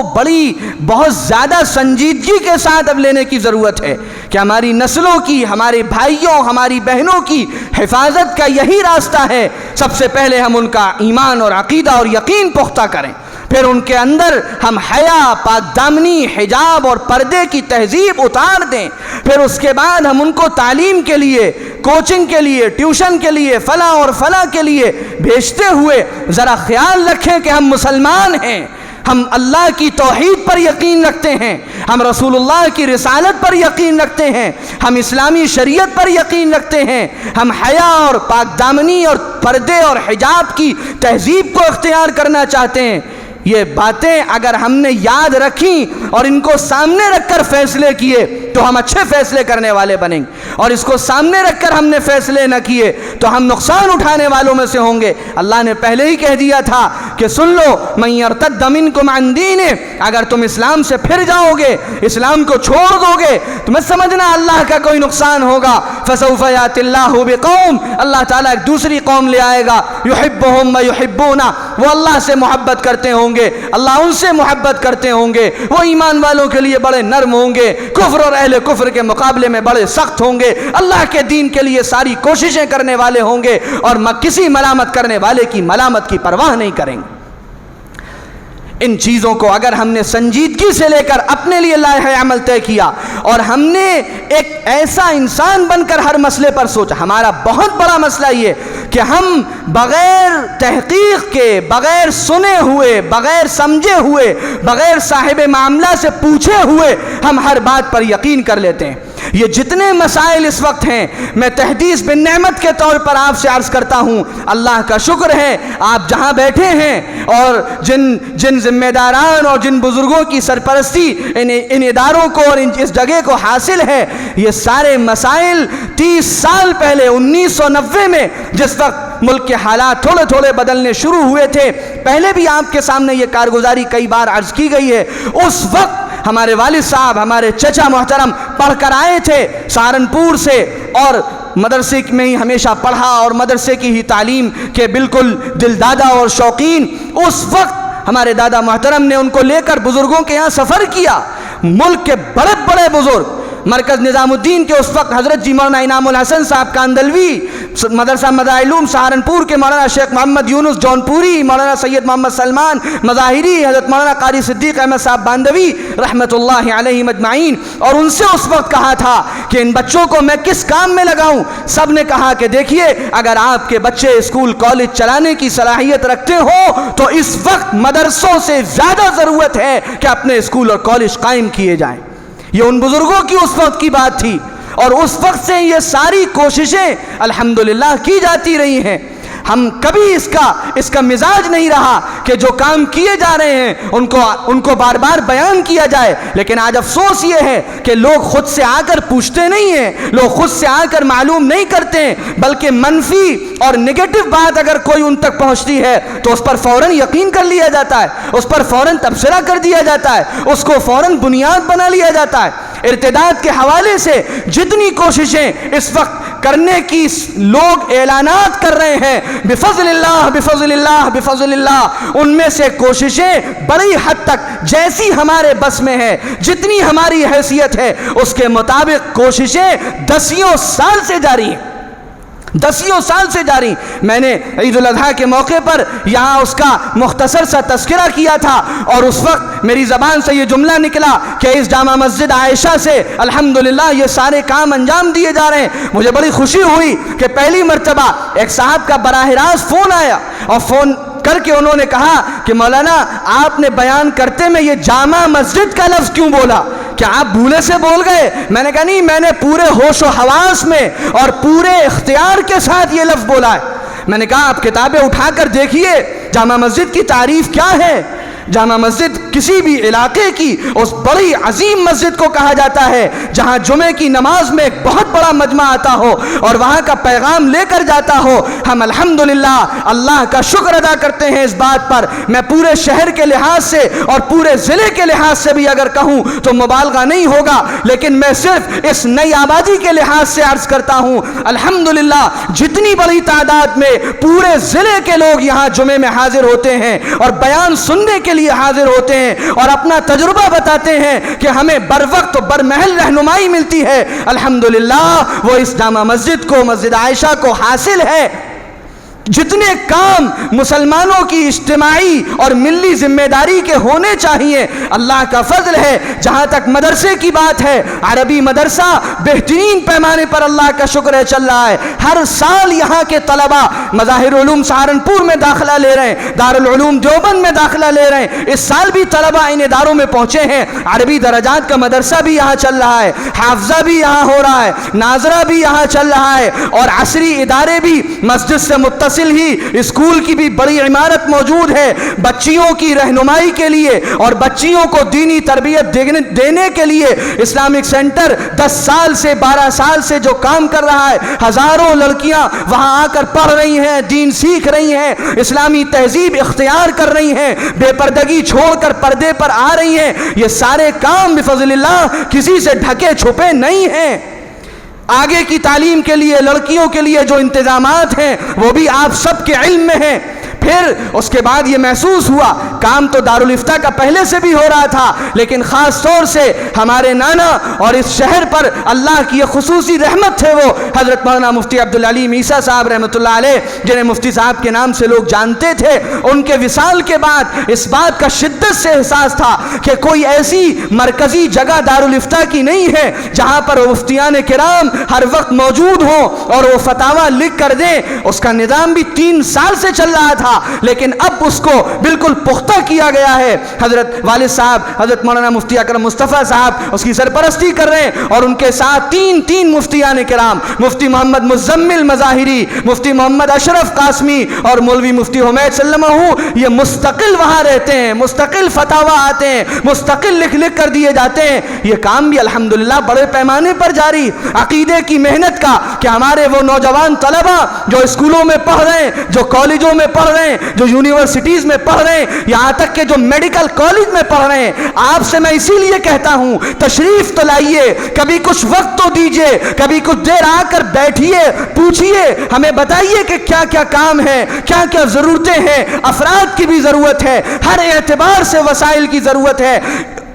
بہت زیادہ سنجیدگی کے ساتھ اب لینے کی ضرورت ہے کہ ہماری نسلوں کی، ہمارے بھائیوں، ہماری بہنوں کی حفاظت کا یہی راستہ ہے۔ سب سے پہلے ہم ان کا ایمان اور عقیدہ اور یقین پختہ کریں، پھر ان کے اندر ہم حیا، پاک دامنی، حجاب اور پردے کی تہذیب اتار دیں، پھر اس کے بعد ہم ان کو تعلیم کے لیے، کوچنگ کے لیے، ٹیوشن کے لیے، فلاں اور فلاں کے لیے بھیجتے ہوئے ذرا خیال رکھیں کہ ہم مسلمان ہیں، ہم اللہ کی توحید پر یقین رکھتے ہیں، ہم رسول اللہ کی رسالت پر یقین رکھتے ہیں، ہم اسلامی شریعت پر یقین رکھتے ہیں، ہم حیا اور پاک دامنی اور پردے اور حجاب کی تہذیب کو اختیار کرنا چاہتے ہیں۔ یہ باتیں اگر ہم نے یاد رکھیں اور ان کو سامنے رکھ کر فیصلے کیے تو ہم اچھے فیصلے کرنے والے بنیں گے، اور اس کو سامنے رکھ کر ہم نے فیصلے نہ کیے تو ہم نقصان اٹھانے والوں میں سے ہوں گے۔ اللہ نے پہلے ہی کہہ دیا تھا کہ سن لو من یرتد منکم عن دینہ، اگر تم اسلام سے پھر جاؤ گے، اسلام کو چھوڑ دو گے تو مت سمجھنا اللہ کا کوئی نقصان ہوگا. فسوف یأتی اللہ بقوم، اللہ تعالیٰ ایک دوسری قوم لے آئے گا، یحبہم ویحبونہ، وہ اللہ سے محبت کرتے ہوں گے، اللہ ان سے محبت کرتے ہوں گے، وہ ایمان والوں کے لیے بڑے نرم ہوں گے، کفر اور اہل کفر کے مقابلے میں بڑے سخت ہوں گے، اللہ کے دین کے لیے ساری کوششیں کرنے والے ہوں گے، اور کسی ملامت کرنے والے کی ملامت کی پرواہ نہیں کریں گے. ان چیزوں کو اگر ہم نے سنجیدگی سے لے کر اپنے لیے لائحہ عمل طے کیا اور ہم نے ایک ایسا انسان بن کر ہر مسئلے پر سوچا. ہمارا بہت بڑا مسئلہ یہ کہ ہم بغیر تحقیق کے، بغیر سنے ہوئے، بغیر سمجھے ہوئے، بغیر صاحب معاملہ سے پوچھے ہوئے ہم ہر بات پر یقین کر لیتے ہیں. یہ جتنے مسائل اس وقت ہیں، میں تحدیث بن نعمت کے طور پر آپ سے عرض کرتا ہوں، اللہ کا شکر ہے آپ جہاں بیٹھے ہیں اور جن ذمہ داران اور جن بزرگوں کی سرپرستی ان اداروں کو اور اس جگہ کو حاصل ہے، یہ سارے مسائل 30 سال پہلے 1990 میں جس وقت ملک کے حالات تھوڑے تھوڑے بدلنے شروع ہوئے تھے، پہلے بھی آپ کے سامنے یہ کارگزاری کئی بار عرض کی گئی ہے. اس وقت ہمارے والد صاحب، ہمارے چچا محترم پڑھ کر آئے تھے سہارنپور سے، اور مدرسے میں ہی ہمیشہ پڑھا اور مدرسے کی ہی تعلیم کے بالکل دلدادہ اور شوقین. اس وقت ہمارے دادا محترم نے ان کو لے کر بزرگوں کے یہاں سفر کیا. ملک کے بڑے بڑے بزرگ، مرکز نظام الدین کے اس وقت حضرت جی مولانا انعام الحسن صاحب کاندلوی، مدرسہ مدارِ علوم سہارنپور کے مولانا شیخ محمد یونس جونپوری، مولانا سید محمد سلمان مظاہری، حضرت مولانا قاری صدیق احمد صاحب باندوی رحمۃ اللہ علیہم اجمعین، اور ان سے اس وقت کہا تھا کہ ان بچوں کو میں کس کام میں لگاؤں. سب نے کہا کہ دیکھیے، اگر آپ کے بچے اسکول کالج چلانے کی صلاحیت رکھتے ہو تو اس وقت مدرسوں سے زیادہ ضرورت ہے کہ اپنے اسکول اور کالج قائم کیے جائیں. یہ ان بزرگوں کی اس وقت کی بات تھی، اور اس وقت سے یہ ساری کوششیں الحمدللہ کی جاتی رہی ہیں. ہم کبھی اس کا مزاج نہیں رہا کہ جو کام کیے جا رہے ہیں ان کو بار بار بیان کیا جائے. لیکن آج افسوس یہ ہے کہ لوگ خود سے آ کر پوچھتے نہیں ہیں، لوگ خود سے آ کر معلوم نہیں کرتے ہیں، بلکہ منفی اور نگیٹو بات اگر کوئی ان تک پہنچتی ہے تو اس پر فوراً یقین کر لیا جاتا ہے، اس پر فوراً تبصرہ کر دیا جاتا ہے، اس کو فوراً بنیاد بنا لیا جاتا ہے. ارتداد کے حوالے سے جتنی کوششیں اس وقت کرنے کی لوگ اعلانات کر رہے ہیں، بفضل اللہ بفضل اللہ بفضل اللہ، ان میں سے کوششیں بڑی حد تک جیسی ہمارے بس میں ہے، جتنی ہماری حیثیت ہے اس کے مطابق کوششیں 10 سال سے جاری ہیں، 10 سال سے جاری. میں نے عید الاضحیٰ کے موقع پر یہاں اس کا مختصر سا تذکرہ کیا تھا، اور اس وقت میری زبان سے یہ جملہ نکلا کہ اس جامع مسجد عائشہ سے الحمدللہ یہ سارے کام انجام دیے جا رہے ہیں. مجھے بڑی خوشی ہوئی کہ پہلی مرتبہ ایک صاحب کا براہ راست فون آیا، اور فون کر کے انہوں نے کہا کہ مولانا آپ نے بیان کرتے میں یہ جامع مسجد کا لفظ کیوں بولا؟ کیا آپ بھولے سے بول گئے؟ میں نے کہا نہیں، میں نے پورے ہوش و حواس میں اور پورے اختیار کے ساتھ یہ لفظ بولا ہے. میں نے کہا آپ کتابیں اٹھا کر دیکھیے جامع مسجد کی تعریف کیا ہے. جامع مسجد کسی بھی علاقے کی اس بڑی عظیم مسجد کو کہا جاتا ہے جہاں جمعے کی نماز میں ایک بہت بڑا مجمع آتا ہو اور وہاں کا پیغام لے کر جاتا ہو. ہم الحمدللہ اللہ کا شکر ادا کرتے ہیں اس بات پر. میں پورے شہر کے لحاظ سے اور پورے ضلع کے لحاظ سے بھی اگر کہوں تو مبالغہ نہیں ہوگا، لیکن میں صرف اس نئی آبادی کے لحاظ سے عرض کرتا ہوں الحمدللہ جتنی بڑی تعداد میں پورے ضلع کے لوگ یہاں جمعے میں حاضر ہوتے ہیں اور بیان سننے کے لیے حاضر ہوتے ہیں اور اپنا تجربہ بتاتے ہیں کہ ہمیں بر وقت بر محل رہنمائی ملتی ہے، الحمدللہ وہ اس جامع مسجد کو، مسجد عائشہ کو حاصل ہے. جتنے کام مسلمانوں کی اجتماعی اور ملی ذمہ داری کے ہونے چاہیے، اللہ کا فضل ہے. جہاں تک مدرسے کی بات ہے، عربی مدرسہ بہترین پیمانے پر اللہ کا شکر ہے چل رہا ہے. ہر سال یہاں کے طلباء مظاہر علوم سہارنپور میں داخلہ لے رہے ہیں، دارالعلوم دیوبند میں داخلہ لے رہے ہیں. اس سال بھی طلباء ان اداروں میں پہنچے ہیں. عربی درجات کا مدرسہ بھی یہاں چل رہا ہے، حافظہ بھی یہاں ہو رہا ہے، ناظرہ بھی یہاں چل رہا ہے، اور عصری ادارے بھی مسجد سے متصل حاصل ہی اسکول کی بھی بڑی عمارت موجود ہے بچیوں کی رہنمائی کے لیے اور بچیوں کو دینی تربیت دینے کے لیے۔ اسلامک سینٹر 10 سال سے 12 سال سے جو کام کر رہا ہے، ہزاروں لڑکیاں وہاں آ کر پڑھ رہی ہیں، دین سیکھ رہی ہیں، اسلامی تہذیب اختیار کر رہی ہیں، بے پردگی چھوڑ کر پردے پر آ رہی ہیں۔ یہ سارے کام بفضل اللہ کسی سے ڈھکے چھپے نہیں ہیں۔ آگے کی تعلیم کے لیے لڑکیوں کے لیے جو انتظامات ہیں وہ بھی آپ سب کے علم میں ہیں۔ پھر اس کے بعد یہ محسوس ہوا، کام تو دارالفتہ کا پہلے سے بھی ہو رہا تھا، لیکن خاص طور سے ہمارے نانا اور اس شہر پر اللہ کی یہ خصوصی رحمت تھے وہ حضرت مولانا مفتی عبدالعلیم عیسیٰ صاحب رحمۃ اللہ علیہ، جنہیں مفتی صاحب کے نام سے لوگ جانتے تھے۔ ان کے وصال کے بعد اس بات کا شدت سے احساس تھا کہ کوئی ایسی مرکزی جگہ دارالفتہ کی نہیں ہے جہاں پر مفتیان کرام ہر وقت موجود ہوں اور وہ فتاویٰ لکھ کر دیں۔ اس کا نظام بھی 3 سال سے چل رہا تھا، لیکن اب اس کو بالکل پختہ کیا گیا ہے۔ حضرت والد صاحب حضرت مولانا مفتی اکرم مصطفیٰ صاحب اس کی سرپرستی کر رہے ہیں، اور ان کے ساتھ تین مفتیان کرام، مفتی محمد مزمل مظاہری، مفتی محمد اشرف قاسمی اور مولوی مفتی حمید سلمہ، یہ مستقل وہاں رہتے ہیں، مستقل فتاویٰ آتے ہیں، مستقل لکھ کر دیے جاتے ہیں۔ یہ کام بھی الحمدللہ بڑے پیمانے پر جاری، عقیدے کی محنت کا، کہ ہمارے وہ نوجوان طلبہ جو اسکولوں میں پڑھ رہے ہیں، جو کالجوں میں پڑھ رہے ہیں، جو یونیورسٹیز میں پڑھ رہے ہیں، یہاں تک کہ جو میڈیکل کالج میں پڑھ رہے ہیں، آپ سے میں اسی لیے کہتا ہوں تشریف تو لائیے، کبھی کچھ وقت تو دیجئے، کبھی کچھ دیر آ کر بیٹھیے، پوچھیے، ہمیں بتائیے کہ کیا کیا کام ہے، کیا کیا ضرورتیں ہیں۔ افراد کی بھی ضرورت ہے، ہر اعتبار سے وسائل کی ضرورت ہے۔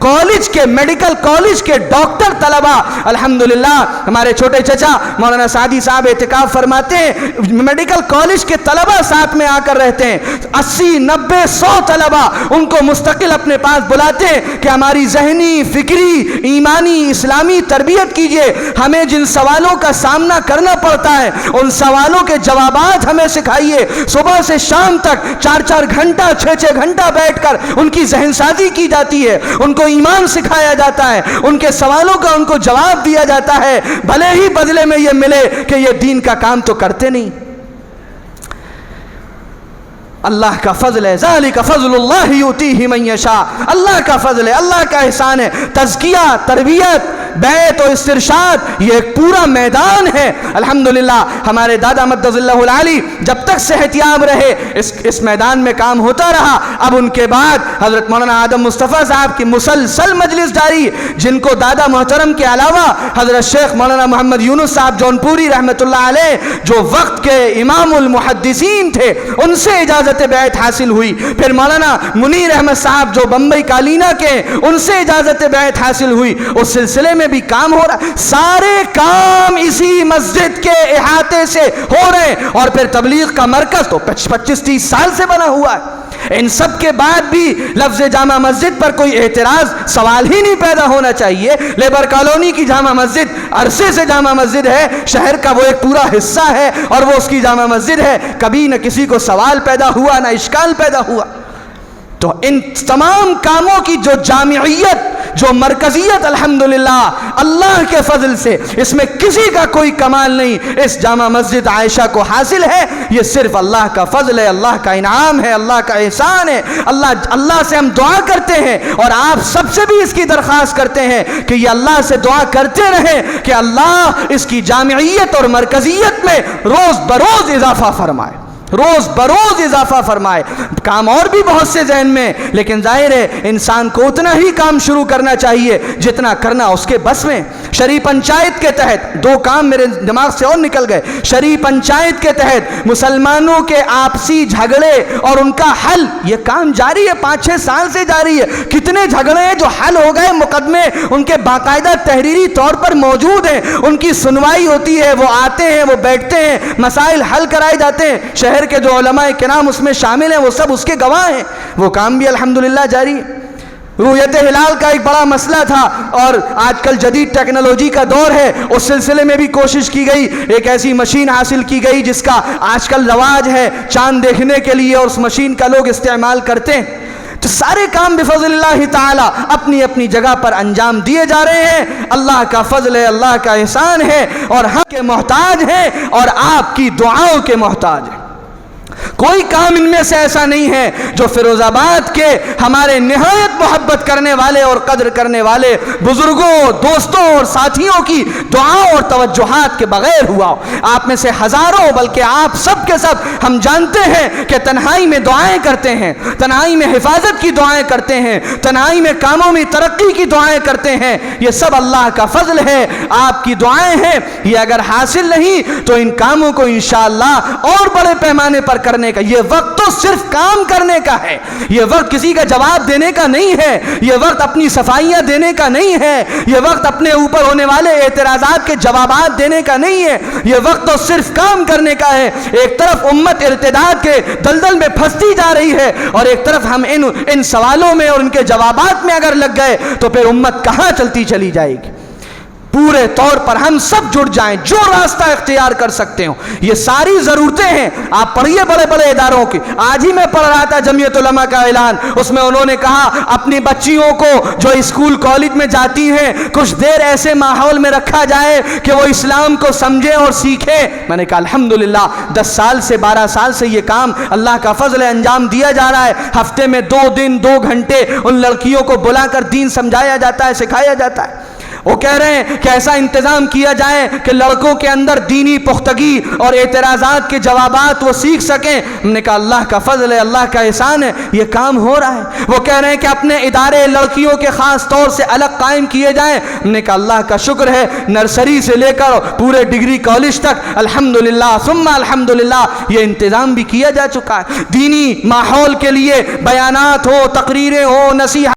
کالج کے میڈیکل کالج کے ڈاکٹر طلبہ الحمدللہ، ہمارے چھوٹے چچا مولانا سعدی صاحب اعتکاف فرماتے ہیں، میڈیکل کالج کے طلبہ ساتھ میں آ کر رہتے ہیں، 80 90 100 طلبہ ان کو مستقل اپنے پاس بلاتے ہیں کہ ہماری ذہنی، فکری، ایمانی، اسلامی تربیت کیجیے، ہمیں جن سوالوں کا سامنا کرنا پڑتا ہے ان سوالوں کے جوابات ہمیں سکھائیے۔ صبح سے شام تک 4 گھنٹہ 6 گھنٹہ بیٹھ کر ان کی ذہن سازی کی جاتی ہے، ان کو ایمان سکھایا جاتا ہے، ان کے سوالوں کا ان کو جواب دیا جاتا ہے، بھلے ہی بدلے میں یہ ملے کہ یہ دین کا کام تو کرتے نہیں۔ اللہ کا فضل ہے، ذالک فضل اللہ یؤتیہ من یشاء، اللہ کا فضل ہے، اللہ کا احسان ہے۔ تزکیہ، تربیت، بیعت و استرشاد، یہ ایک پورا میدان ہے۔ الحمدللہ ہمارے دادا مدظ اللہ العالی جب تک صحت یاب رہے اس میدان میں کام ہوتا رہا۔ اب ان کے بعد حضرت مولانا آدم مصطفیٰ صاحب کی مسلسل مجلس جاری، جن کو دادا محترم کے علاوہ حضرت شیخ مولانا محمد یونس صاحب جونپوری رحمۃ اللہ علیہ جو وقت کے امام المحدثین تھے، ان سے اجازت بیعت حاصل ہوئی۔ پھر مولانا منیر احمد صاحب جو بمبئی کالینہ کے، ان سے اجازت بیعت حاصل ہوئی۔ اس سلسلے میں بھی کام ہو رہا، سارے کام اسی مسجد کے احاطے سے ہو رہے ہیں، اور پھر تبلیغ کا مرکز تو 25-30 سال سے بنا ہوا ہے۔ ان سب کے بعد بھی لفظ جامع مسجد پر کوئی اعتراض سوال ہی نہیں پیدا ہونا چاہیے۔ لیبر کالونی کی جامع مسجد عرصے سے جامع مسجد ہے، شہر کا وہ ایک پورا حصہ ہے اور وہ اس کی جامع مسجد ہے، کبھی نہ کسی کو سوال پیدا ہوا نہ اشکال پیدا ہوا۔ تو ان تمام کاموں کی جو جامعیت، جو مرکزیت الحمدللہ اللہ کے فضل سے اس میں کسی کا کوئی کمال نہیں، اس جامع مسجد عائشہ کو حاصل ہے۔ یہ صرف اللہ کا فضل ہے، اللہ کا انعام ہے، اللہ کا احسان ہے۔ اللہ سے ہم دعا کرتے ہیں اور آپ سب سے بھی اس کی درخواست کرتے ہیں کہ یہ اللہ سے دعا کرتے رہیں کہ اللہ اس کی جامعیت اور مرکزیت میں روز بروز اضافہ فرمائے، روز بروز اضافہ فرمائے۔ کام اور بھی بہت سے ذہن میں، لیکن ظاہر ہے انسان کو اتنا ہی کام شروع کرنا چاہیے جتنا کرنا اس کے بس میں۔ شرعی پنچایت کے تحت 2 کام میرے دماغ سے اور نکل گئے۔ شرعی پنچایت کے تحت مسلمانوں کے آپسی جھگڑے اور ان کا حل، یہ کام جاری ہے، 5-6 سال سے جاری ہے۔ کتنے جھگڑے ہیں جو حل ہو گئے، مقدمے ان کے باقاعدہ تحریری طور پر موجود ہیں، ان کی سنوائی ہوتی ہے، وہ آتے ہیں، وہ بیٹھتے ہیں، مسائل حل کرائے جاتے ہیں۔ شہر کے جو علماء کرام اس میں شامل ہیں وہ سب اس کے گواہ ہیں، وہ کام بھی الحمدللہ جاری ہے۔ رؤیت ہلال کا ایک بڑا مسئلہ تھا اور آج کل جدید ٹیکنالوجی کا دور ہے، اس سلسلے میں بھی کوشش کی گئی، ایک ایسی مشین حاصل کی گئی جس کا آج کل رواج ہے چاند دیکھنے کے لیے، اور اس مشین کا لوگ استعمال کرتے ہیں۔ تو سارے کام بفضل اللہ تعالی اپنی اپنی جگہ پر انجام دیے جا رہے ہیں۔ اللہ کا فضل ہے، اللہ کا احسان ہے، اور ہم کے محتاج ہیں اور آپ کی دعاؤں کے محتاج ہیں۔ کوئی کام ان میں سے ایسا نہیں ہے جو فیروز آباد کے ہمارے نہایت محبت کرنے والے اور قدر کرنے والے بزرگوں، دوستوں اور ساتھیوں کی دعاؤں اور توجہات کے بغیر ہوا ہو۔ آپ میں سے ہزاروں، بلکہ آپ سب کے سب ہم جانتے ہیں کہ تنہائی میں دعائیں کرتے ہیں، تنہائی میں حفاظت کی دعائیں کرتے ہیں، تنہائی میں کاموں میں ترقی کی دعائیں کرتے ہیں۔ یہ سب اللہ کا فضل ہے، آپ کی دعائیں ہیں۔ یہ اگر حاصل نہیں تو ان کاموں کو انشاءاللہ اور بڑے پیمانے پر کرنے کا، یہ وقت تو صرف کام کرنے کا ہے، یہ وقت کسی کا جواب دینے کا نہیں ہے، یہ وقت اپنی صفائیاں دینے کا نہیں ہے، یہ وقت اپنے اوپر ہونے والے اعتراضات کے جوابات دینے کا نہیں ہے، یہ وقت تو صرف کام کرنے کا ہے۔ ایک طرف امت ارتداد کے دلدل میں پھنستی جا رہی ہے اور ایک طرف ہم ان سوالوں میں اور ان کے جوابات میں اگر لگ گئے تو پھر امت کہاں چلتی چلی جائے گی۔ پورے طور پر ہم سب جڑ جائیں، جو راستہ اختیار کر سکتے ہوں۔ یہ ساری ضرورتیں ہیں، آپ پڑھیے بڑے بڑے اداروں کی۔ آج ہی میں پڑھ رہا تھا جمعیت علماء کا اعلان، اس میں انہوں نے کہا اپنی بچیوں کو جو اسکول کالج میں جاتی ہیں کچھ دیر ایسے ماحول میں رکھا جائے کہ وہ اسلام کو سمجھے اور سیکھے۔ میں نے کہا الحمدللہ 10 سال سے 12 سال سے یہ کام اللہ کا فضل ہے انجام دیا جا رہا ہے۔ ہفتے میں 2 دن 2 گھنٹے ان لڑکیوں کو بلا کر دین سمجھایا جاتا ہے، سکھایا جاتا ہے۔ وہ کہہ رہے ہیں کہ ایسا انتظام کیا جائے کہ لڑکوں کے اندر دینی پختگی اور اعتراضات کے جوابات وہ سیکھ سکیں۔ ہم نے کہا اللہ کا فضل ہے، اللہ کا احسان ہے، یہ کام ہو رہا ہے۔ وہ کہہ رہے ہیں کہ اپنے ادارے لڑکیوں کے خاص طور سے الگ قائم کیے جائیں۔ ہم نے کہا اللہ کا شکر ہے، نرسری سے لے کر پورے ڈگری کالج تک الحمدللہ ثم الحمدللہ یہ انتظام بھی کیا جا چکا ہے۔ دینی ماحول کے لیے بیانات ہو، تقریریں ہو، نصیحت